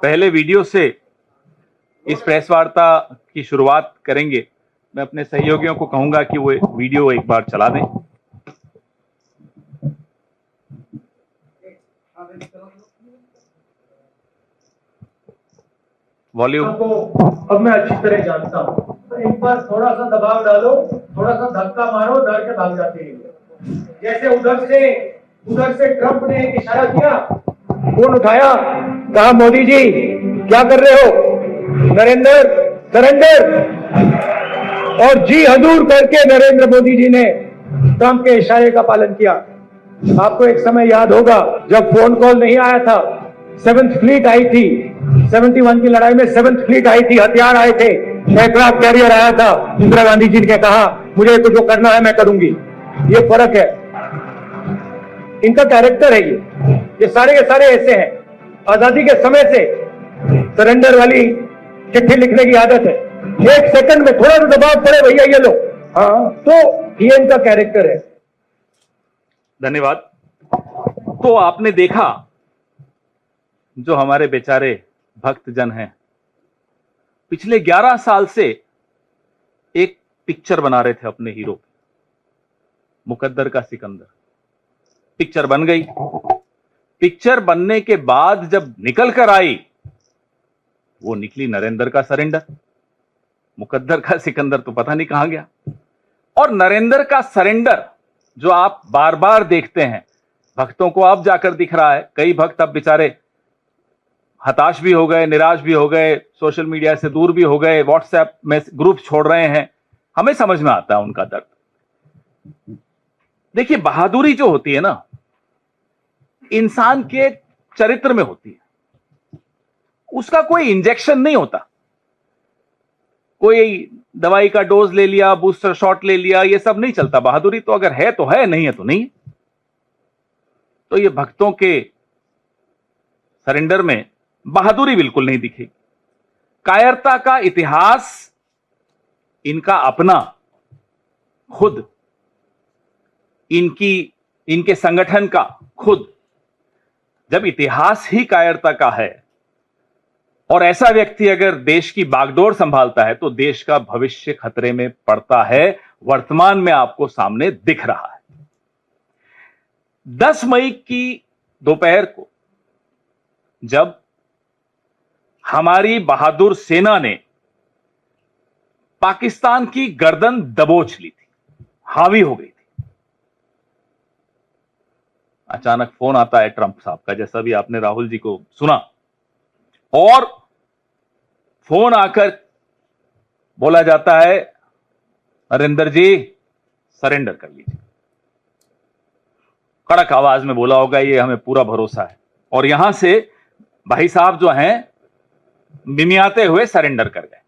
पहले वीडियो से इस प्रेस वार्ता की शुरुआत करेंगे। मैं अपने सहयोगियों को कहूंगा कि वो वीडियो एक बार चला दें। वॉल्यूम। अब मैं अच्छी तरह जानता हूं, तो इन पर थोड़ा सा दबाव डालो, थोड़ा सा धक्का मारो, डर के भाग जाते हैं। जैसे उधर से ट्रंप ने एक इशारा किया, फोन उठाया, कहा मोदी जी क्या कर रहे हो, नरेंद्र सरेंडर, और जी हजूर करके नरेंद्र मोदी जी ने ट्रंप के इशारे का पालन किया। आपको एक समय याद होगा जब फोन कॉल नहीं आया था, 7th फ्लीट आई थी, 71 की लड़ाई में 7th फ्लीट आई थी, हथियार आए थे, एयरक्राफ्ट कैरियर आया था, इंदिरा गांधी जी ने कहा मुझे कुछ जो करना है मैं करूंगी। ये फर्क है, इनका कैरेक्टर है। ये सारे के सारे ऐसे हैं। आजादी के समय से सरेंडर वाली चिट्ठी लिखने की आदत है, 1 सेकंड में थोड़ा सा दबाव पड़े भैया ये लो, हाँ, तो ये इनका कैरेक्टर है। धन्यवाद। तो आपने देखा जो हमारे बेचारे भक्तजन हैं पिछले 11 साल से एक पिक्चर बना रहे थे अपने हीरो, मुकद्दर का सिकंदर। पिक्चर बन गई, पिक्चर बनने के बाद जब निकल कर आई वो निकली नरेंद्र का सरेंडर। मुकद्दर का सिकंदर तो पता नहीं कहां गया। और नरेंद्र का सरेंडर जो आप बार बार देखते हैं, भक्तों को अब जाकर दिख रहा है। कई भक्त अब बेचारे हताश भी हो गए, निराश भी हो गए, सोशल मीडिया से दूर भी हो गए, व्हाट्सएप में ग्रुप छोड़ रहे हैं। हमें समझ में आता है उनका दर्द। देखिए, बहादुरी जो होती है ना, इंसान के चरित्र में होती है। उसका कोई इंजेक्शन नहीं होता, कोई दवाई का डोज ले लिया, बूस्टर शॉट ले लिया, ये सब नहीं चलता। बहादुरी तो अगर है तो है, नहीं है तो नहीं। तो ये भक्तों के सरेंडर में बहादुरी बिल्कुल नहीं दिखेगी। कायरता का इतिहास इनका अपना, खुद इनके संगठन का खुद। जब इतिहास ही कायरता का है और ऐसा व्यक्ति अगर देश की बागडोर संभालता है तो देश का भविष्य खतरे में पड़ता है। वर्तमान में आपको सामने दिख रहा है। 10 मई की दोपहर को जब हमारी बहादुर सेना ने पाकिस्तान की गर्दन दबोच ली थी, हावी हो गई थी, अचानक फोन आता है ट्रंप साहब का, जैसा भी आपने राहुल जी को सुना। और फोन आकर बोला जाता है, नरेंद्र जी सरेंडर कर लीजिए। कड़क आवाज में बोला होगा, ये हमें पूरा भरोसा है। और यहां से भाई साहब जो हैं मिमियाते हुए सरेंडर कर गए।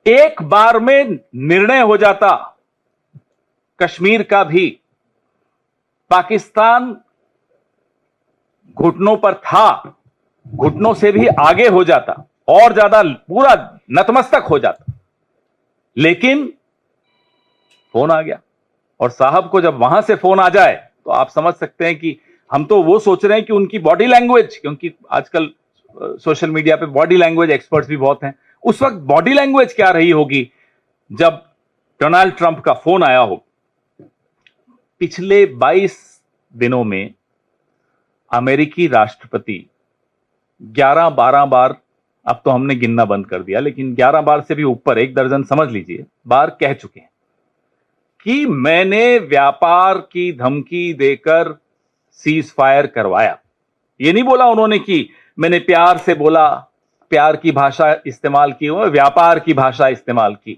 एक बार में निर्णय हो जाता कश्मीर का भी। पाकिस्तान घुटनों पर था, घुटनों से भी आगे हो जाता और ज्यादा पूरा नतमस्तक हो जाता। लेकिन फोन आ गया। और साहब को जब वहां से फोन आ जाए तो आप समझ सकते हैं कि हम तो वो सोच रहे हैं कि उनकी बॉडी लैंग्वेज, क्योंकि आजकल सोशल मीडिया पे बॉडी लैंग्वेज एक्सपर्ट्स भी बहुत हैं, उस वक्त बॉडी लैंग्वेज क्या रही होगी जब डोनाल्ड ट्रंप का फोन आया हो। पिछले 22 दिनों में अमेरिकी राष्ट्रपति 11-12 बार, अब तो हमने गिनना बंद कर दिया, लेकिन 11 बार से भी ऊपर, 1 दर्जन समझ लीजिए बार कह चुके हैं कि मैंने व्यापार की धमकी देकर सीज फायर करवाया। ये नहीं बोला उन्होंने कि मैंने प्यार से बोला, प्यार की भाषा इस्तेमाल की, व्यापार की भाषा इस्तेमाल की।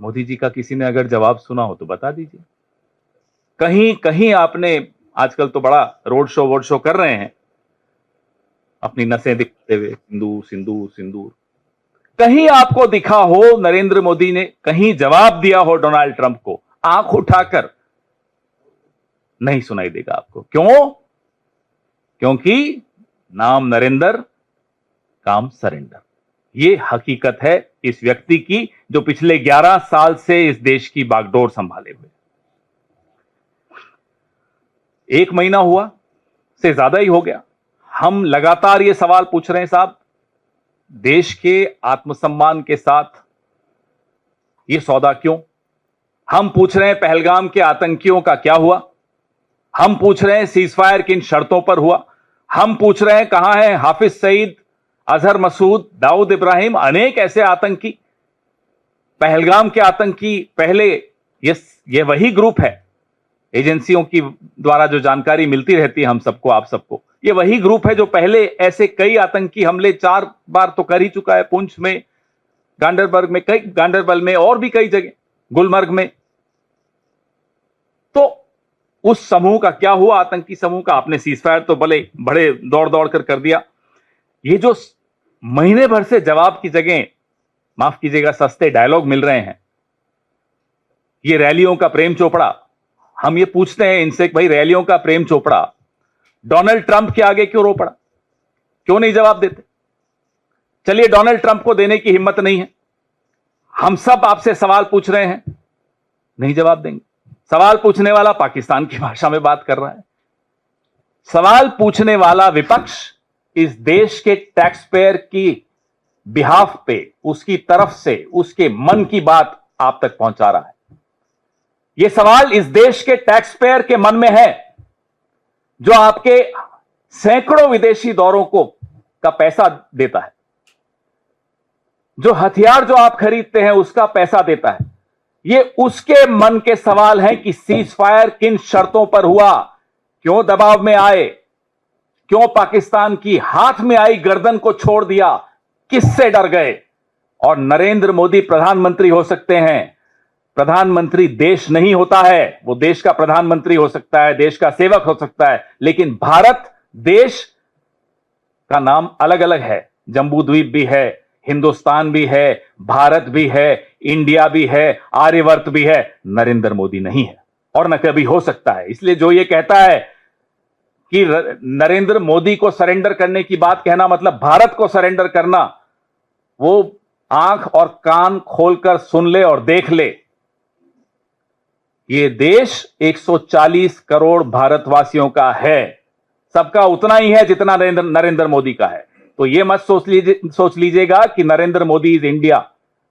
मोदी जी का किसी ने अगर जवाब सुना हो तो बता दीजिए। कहीं कहीं आपने, आजकल तो बड़ा रोड शो कर रहे हैं, अपनी नसें दिखाते हुए सिंदूर सिंदूर सिंदूर। कहीं आपको दिखा हो नरेंद्र मोदी ने कहीं जवाब दिया हो डोनाल्ड ट्रंप को, आंख उठाकर? नहीं सुनाई देगा आपको। क्यों? क्योंकि नाम नरेंद्र, काम सरेंडर। ये हकीकत है इस व्यक्ति की जो पिछले 11 साल से इस देश की बागडोर संभाले हुए। 1 महीना हुआ, से ज्यादा ही हो गया। हम लगातार ये सवाल पूछ रहे हैं साहब, देश के आत्मसम्मान के साथ ये सौदा क्यों? हम पूछ रहे हैं पहलगाम के आतंकियों का क्या हुआ? हम पूछ रहे हैं सीजफायर किन शर्तों पर हुआ? हम पूछ रहे हैं कहां है हाफिज सईद, अजहर मसूद, दाऊद इब्राहिम, अनेक ऐसे आतंकी, पहलगाम के आतंकी। पहले ये वही ग्रुप है, एजेंसियों की द्वारा जो जानकारी मिलती रहती है हम सबको, आप सबको, ये वही ग्रुप है जो पहले ऐसे कई आतंकी हमले 4 बार तो कर ही चुका है। पुंछ में, गांडरबल में और भी कई जगह, गुलमर्ग में। तो उस समूह का क्या हुआ? आतंकी समूह का आपने सीजफायर तो बड़े दौड़ दौड़ कर दिया। ये जो महीने भर से जवाब की जगह, माफ कीजिएगा, सस्ते डायलॉग मिल रहे हैं, ये रैलियों का प्रेम चोपड़ा। हम ये पूछते हैं इनसे कि भाई रैलियों का प्रेम चोपड़ा डोनाल्ड ट्रंप के आगे क्यों रो पड़ा? क्यों नहीं जवाब देते? चलिए, डोनाल्ड ट्रंप को देने की हिम्मत नहीं है, हम सब आपसे सवाल पूछ रहे हैं, नहीं जवाब देंगे। सवाल पूछने वाला पाकिस्तान की भाषा में बात कर रहा है। सवाल पूछने वाला विपक्ष इस देश के टैक्स पेयर की बिहाफ पे, उसकी तरफ से, उसके मन की बात आप तक पहुंचा रहा है। यह सवाल इस देश के टैक्स पेयर के मन में है, जो आपके सैकड़ों विदेशी दौरों का पैसा देता है, जो हथियार जो आप खरीदते हैं उसका पैसा देता है। ये उसके मन के सवाल हैं कि सीज फायर किन शर्तों पर हुआ, क्यों दबाव में आए, क्यों पाकिस्तान की हाथ में आई गर्दन को छोड़ दिया, किससे डर गए? और नरेंद्र मोदी प्रधानमंत्री हो सकते हैं, प्रधानमंत्री देश नहीं होता है। वो देश का प्रधानमंत्री हो सकता है, देश का सेवक हो सकता है, लेकिन भारत देश का नाम अलग अलग है। जम्बू द्वीप भी है, हिंदुस्तान भी है, भारत भी है, इंडिया भी है, आर्यवर्त भी है। नरेंद्र मोदी नहीं है और न कभी हो सकता है। इसलिए जो ये कहता है कि नरेंद्र मोदी को सरेंडर करने की बात कहना मतलब भारत को सरेंडर करना, वो आंख और कान खोलकर सुन ले और देख ले। ये देश 140 करोड़ भारतवासियों का है, सबका उतना ही है जितना नरेंद्र मोदी का है। तो ये मत सोच लीजिएगा कि Narendra Modi is India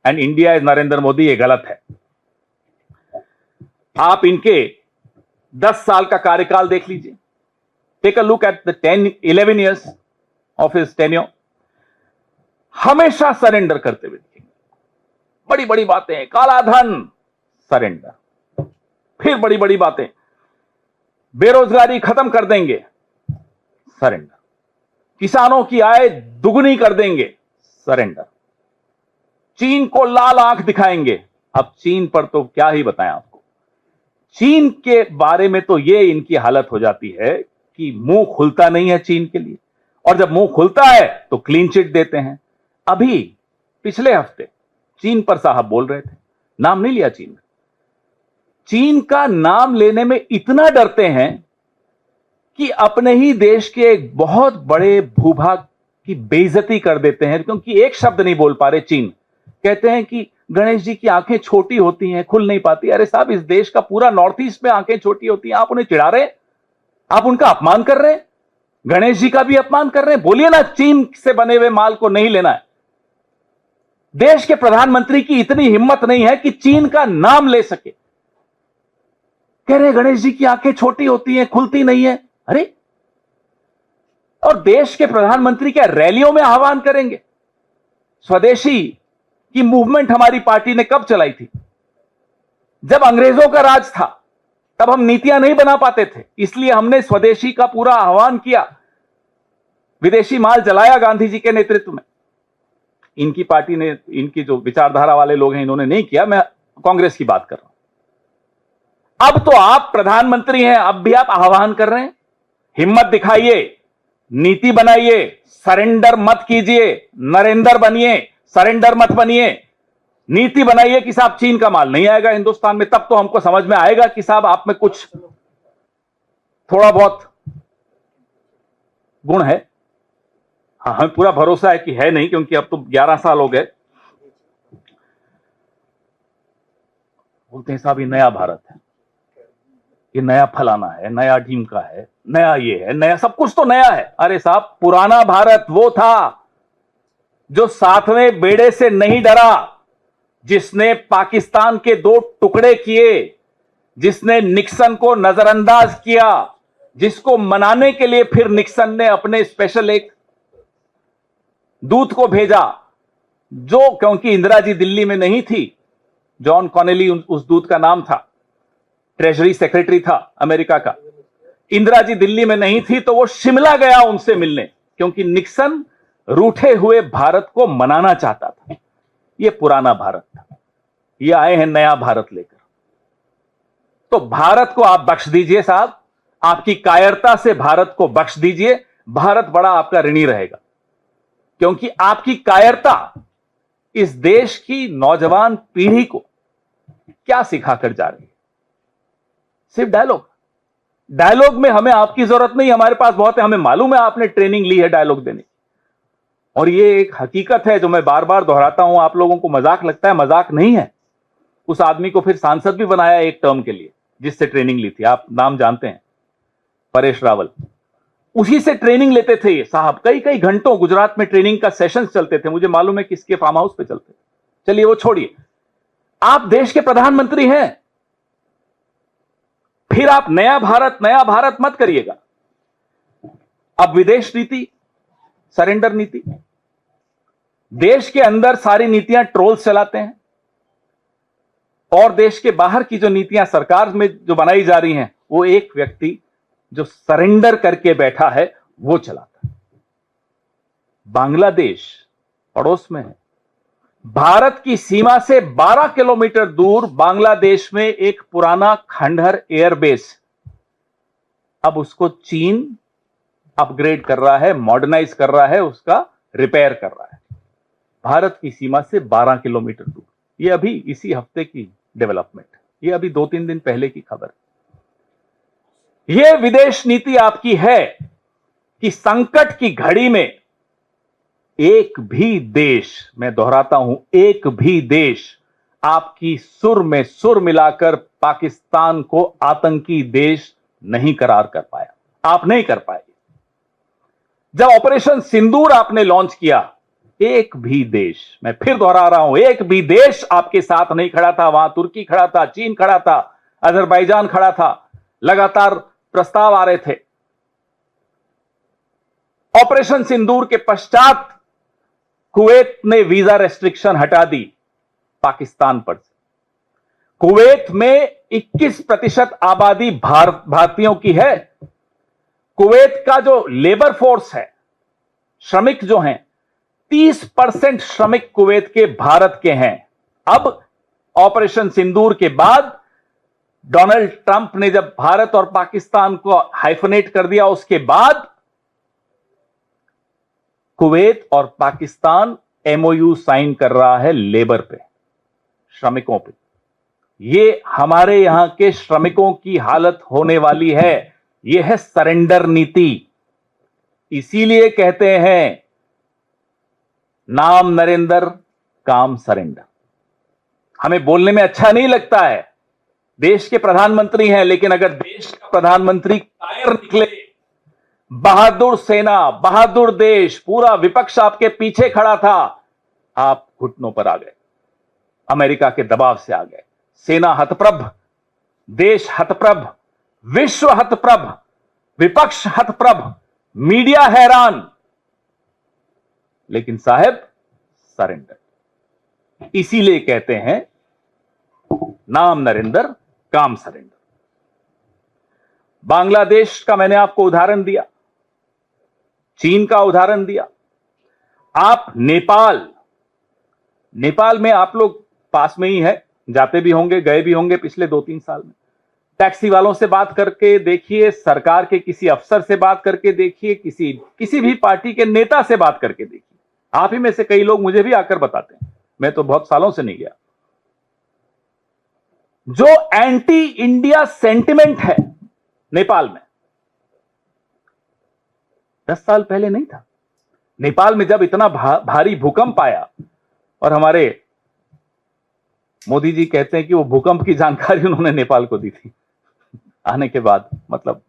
and India is Narendra Modi, ये गलत है। आप इनके 10 साल का कार्यकाल देख लीजिए। Take a look at the 11 years of his tenure. हमेशा सरेंडर करते हुए दिखेंगे। बड़ी बड़ी बातें, काला धन, सरेंडर। फिर बड़ी बड़ी बातें, बेरोजगारी खत्म कर देंगे, सरेंडर। किसानों की आय दुगनी कर देंगे, सरेंडर। चीन को लाल आंख दिखाएंगे। अब चीन पर तो क्या ही बताएं आपको। चीन के बारे में तो ये इनकी हालत हो जाती है कि मुंह खुलता नहीं है चीन के लिए, और जब मुंह खुलता है तो क्लीन चिट देते हैं। अभी पिछले हफ्ते चीन पर साहब बोल रहे थे, नाम नहीं लिया चीन। चीन का नाम लेने में इतना डरते हैं कि अपने ही देश के एक बहुत बड़े भूभाग की बेइज्जती कर देते हैं, क्योंकि एक शब्द नहीं बोल पा रहे चीन। कहते हैं कि गणेश जी की आंखें छोटी होती हैं, खुल नहीं पाती। अरे साहब, इस देश का पूरा नॉर्थ ईस्ट में आंखें छोटी होती हैं, आप उन्हें चिढ़ा रहे हैं, आप उनका अपमान कर रहे हैं, गणेश जी का भी अपमान कर रहे हैं। बोलिए ना, चीन से बने हुए माल को नहीं लेना है। देश के प्रधानमंत्री की इतनी हिम्मत नहीं है कि चीन का नाम ले सके। कह रहे गणेश जी की आंखें छोटी होती हैं, खुलती नहीं है। अरे, और देश के प्रधानमंत्री क्या रैलियों में आह्वान करेंगे? स्वदेशी की मूवमेंट हमारी पार्टी ने कब चलाई थी? जब अंग्रेजों का राज था, तब हम नीतियां नहीं बना पाते थे, इसलिए हमने स्वदेशी का पूरा आह्वान किया, विदेशी माल जलाया गांधी जी के नेतृत्व में। इनकी पार्टी ने, इनकी जो विचारधारा वाले लोग हैं, इन्होंने नहीं किया। मैं कांग्रेस की बात कर रहा हूं। अब तो आप प्रधानमंत्री हैं, अब भी आप आह्वान कर रहे हैं। हिम्मत दिखाइए, नीति बनाइए, सरेंडर मत कीजिए, नरेंद्र बनिए, सरेंडर मत बनिए। नीति बनाइए कि साहब चीन का माल नहीं आएगा हिंदुस्तान में, तब तो हमको समझ में आएगा कि साहब आप में कुछ थोड़ा बहुत गुण है। हाँ, हमें पूरा भरोसा है कि है नहीं, क्योंकि अब तो 11 साल हो गए। बोलते हैं साहब ये नया भारत है। ये नया फलाना है, नया ढीमका है, नया ये है, नया सब कुछ तो नया है। अरे साहब, पुराना भारत वो था जो सातवें बेड़े से नहीं डरा, जिसने पाकिस्तान के 2 टुकड़े किए, जिसने निक्सन को नजरअंदाज किया, जिसको मनाने के लिए फिर निक्सन ने अपने स्पेशल एक दूत को भेजा, जो क्योंकि इंदिरा जी दिल्ली में नहीं थी, जॉन कॉनेली उस दूत का नाम था, ट्रेजरी सेक्रेटरी था अमेरिका का। इंदिरा जी दिल्ली में नहीं थी तो वो शिमला गया उनसे मिलने, क्योंकि निक्सन रूठे हुए भारत को मनाना चाहता था। ये पुराना भारत था, ये आए हैं नया भारत लेकर। तो भारत को आप बख्श दीजिए साहब, आपकी कायरता से भारत को बख्श दीजिए। भारत बड़ा आपका ऋणी रहेगा, क्योंकि आपकी कायरता इस देश की नौजवान पीढ़ी को क्या सिखाकर जा रही है? सिर्फ डायलॉग में हमें आपकी जरूरत नहीं, हमारे पास बहुत है। हमें मालूम है आपने ट्रेनिंग ली है डायलॉग देने की, और ये एक हकीकत है जो मैं बार बार दोहराता हूं। आप लोगों को मजाक लगता है, मजाक नहीं है। उस आदमी को फिर सांसद भी बनाया एक टर्म के लिए, जिससे ट्रेनिंग ली थी। आप नाम जानते हैं, परेश रावल। उसी से ट्रेनिंग लेते थे ये साहब, कई कई घंटों गुजरात में ट्रेनिंग का सेशंस चलते थे। मुझे मालूम है किसके फार्म हाउस पे चलते थे। चलिए वो छोड़िए, आप देश के प्रधानमंत्री हैं, फिर आप नया भारत मत करिएगा। अब विदेश नीति, सरेंडर नीति, देश के अंदर सारी नीतियां ट्रोल्स चलाते हैं, और देश के बाहर की जो नीतियां सरकार में जो बनाई जा रही हैं, वो एक व्यक्ति जो सरेंडर करके बैठा है वो चलाता है। बांग्लादेश पड़ोस में है, भारत की सीमा से 12 किलोमीटर दूर बांग्लादेश में एक पुराना खंडहर एयरबेस, अब उसको चीन अपग्रेड कर रहा है, मॉडर्नाइज कर रहा है, उसका रिपेयर कर रहा है। भारत की सीमा से 12 किलोमीटर दूर। ये अभी इसी हफ्ते की डेवलपमेंट, ये अभी 2-3 दिन पहले की खबर। यह विदेश नीति आपकी है कि संकट की घड़ी में एक भी देश, मैं दोहराता हूं, एक भी देश आपकी सुर में सुर मिलाकर पाकिस्तान को आतंकी देश नहीं करार कर पाया। आप नहीं कर पाए। जब ऑपरेशन सिंदूर आपने लॉन्च किया, एक भी देश, मैं फिर दोहरा रहा हूं, एक भी देश आपके साथ नहीं खड़ा था। वहां तुर्की खड़ा था, चीन खड़ा था, अजरबैजान खड़ा था, लगातार प्रस्ताव आ रहे थे। ऑपरेशन सिंदूर के पश्चात कुवैत ने वीजा रेस्ट्रिक्शन हटा दी पाकिस्तान पर। कुवैत में 21% आबादी भारतीयों की है। कुवैत का जो लेबर फोर्स है, श्रमिक जो हैं, 30% श्रमिक कुवैत के भारत के हैं। अब ऑपरेशन सिंदूर के बाद डोनाल्ड ट्रंप ने जब भारत और पाकिस्तान को हाइफनेट कर दिया, उसके बाद कुवैत और पाकिस्तान एमओयू साइन कर रहा है लेबर पे, श्रमिकों पे। ये हमारे यहां के श्रमिकों की हालत होने वाली है। यह है सरेंडर नीति। इसीलिए कहते हैं नाम नरेंद्र, काम सरेंडर। हमें बोलने में अच्छा नहीं लगता है, देश के प्रधानमंत्री हैं, लेकिन अगर देश का प्रधानमंत्री कायर निकले, बहादुर सेना, बहादुर देश, पूरा विपक्ष आपके पीछे खड़ा था, आप घुटनों पर आ गए, अमेरिका के दबाव से आ गए। सेना हतप्रभ, देश हतप्रभ, विश्व हतप्रभ, विपक्ष हतप्रभ, मीडिया हैरान, लेकिन साहब सरेंडर। इसीलिए कहते हैं नाम नरेंद्र, काम सरेंडर। बांग्लादेश का मैंने आपको उदाहरण दिया, चीन का उदाहरण दिया। आप नेपाल में आप लोग पास में ही है, जाते भी होंगे, गए भी होंगे पिछले 2-3 साल में। टैक्सी वालों से बात करके देखिए, सरकार के किसी अफसर से बात करके देखिए, किसी भी पार्टी के नेता से बात करके देखिए। आप ही में से कई लोग मुझे भी आकर बताते हैं, मैं तो बहुत सालों से नहीं गया। जो एंटी इंडिया सेंटिमेंट है नेपाल में, 10 साल पहले नहीं था। नेपाल में जब इतना भारी भूकंप आया, और हमारे मोदी जी कहते हैं कि वो भूकंप की जानकारी उन्होंने नेपाल को दी थी, आने के बाद, मतलब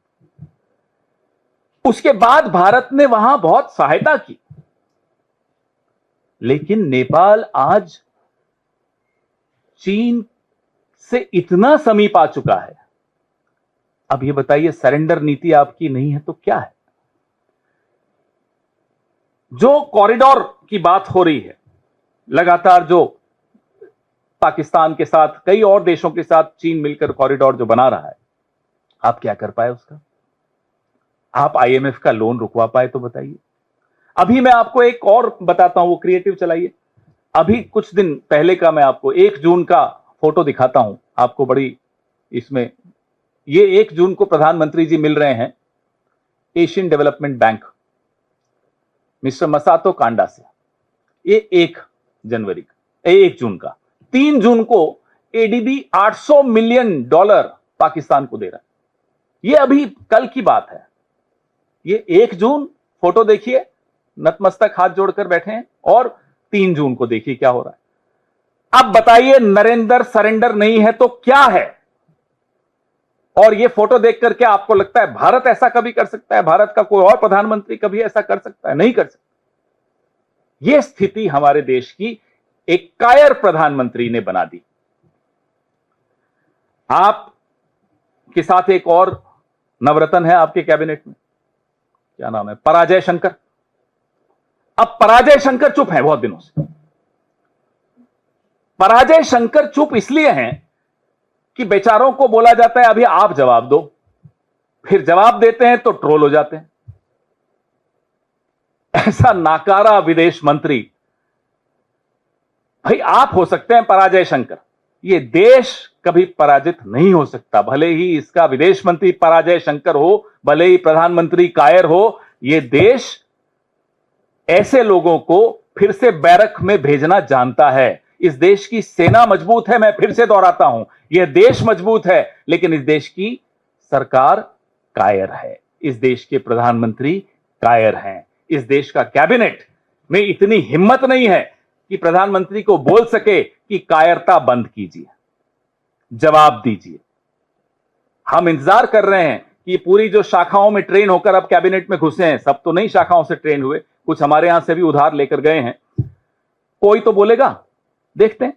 उसके बाद भारत ने वहां बहुत सहायता की, लेकिन नेपाल आज चीन से इतना समीप आ चुका है। अब ये बताइए, सरेंडर नीति आपकी नहीं है तो क्या है? जो कॉरिडोर की बात हो रही है लगातार, जो पाकिस्तान के साथ, कई और देशों के साथ चीन मिलकर कॉरिडोर जो बना रहा है, आप क्या कर पाए उसका? आप आईएमएफ का लोन रुकवा पाए तो बताइए। अभी मैं आपको एक और बताता हूं, वो क्रिएटिव चलाइए। अभी कुछ दिन पहले का मैं आपको 1 जून का फोटो दिखाता हूं आपको, बड़ी इसमें, ये 1 जून को प्रधानमंत्री जी मिल रहे हैं Asian development bank mister Masato Kanda से। ये 1 जून का। 3 जून को एडीबी $800 मिलियन पाकिस्तान को दे रहा है। ये अभी कल की बात है। ये 1 जून फोटो देखिए, नतमस्तक हाथ जोड़कर बैठे हैं, और 3 जून को देखिए क्या हो रहा है। अब बताइए, नरेंद्र सरेंडर नहीं है तो क्या है? और ये फोटो देख करके आपको लगता है भारत ऐसा कभी कर सकता है? भारत का कोई और प्रधानमंत्री कभी ऐसा कर सकता है? नहीं कर सकता। यह स्थिति हमारे देश की एक कायर प्रधानमंत्री ने बना दी। आप के साथ एक और नवरत्न है आपके कैबिनेट में, क्या नाम है, पराजय शंकर। अब पराजय शंकर चुप है बहुत दिनों से। पराजय शंकर चुप इसलिए हैं कि बेचारों को बोला जाता है अभी आप जवाब दो, फिर जवाब देते हैं तो ट्रोल हो जाते हैं। ऐसा नाकारा विदेश मंत्री, भाई आप हो सकते हैं पराजय शंकर, ये देश कभी पराजित नहीं हो सकता। भले ही इसका विदेश मंत्री पराजय शंकर हो, भले ही प्रधानमंत्री कायर हो, ये देश ऐसे लोगों को फिर से बैरक में भेजना जानता है। इस देश की सेना मजबूत है, मैं फिर से दोहराता हूं, यह देश मजबूत है, लेकिन इस देश की सरकार कायर है, इस देश के प्रधानमंत्री कायर हैं, इस देश का कैबिनेट में इतनी हिम्मत नहीं है कि प्रधानमंत्री को बोल सके कि कायरता बंद कीजिए, जवाब दीजिए। हम इंतजार कर रहे हैं कि पूरी जो शाखाओं में ट्रेन होकर अब कैबिनेट में घुसे हैं, सब तो नहीं शाखाओं से ट्रेन हुए, कुछ हमारे यहां से भी उधार लेकर गए हैं, कोई तो बोलेगा, देखते हैं।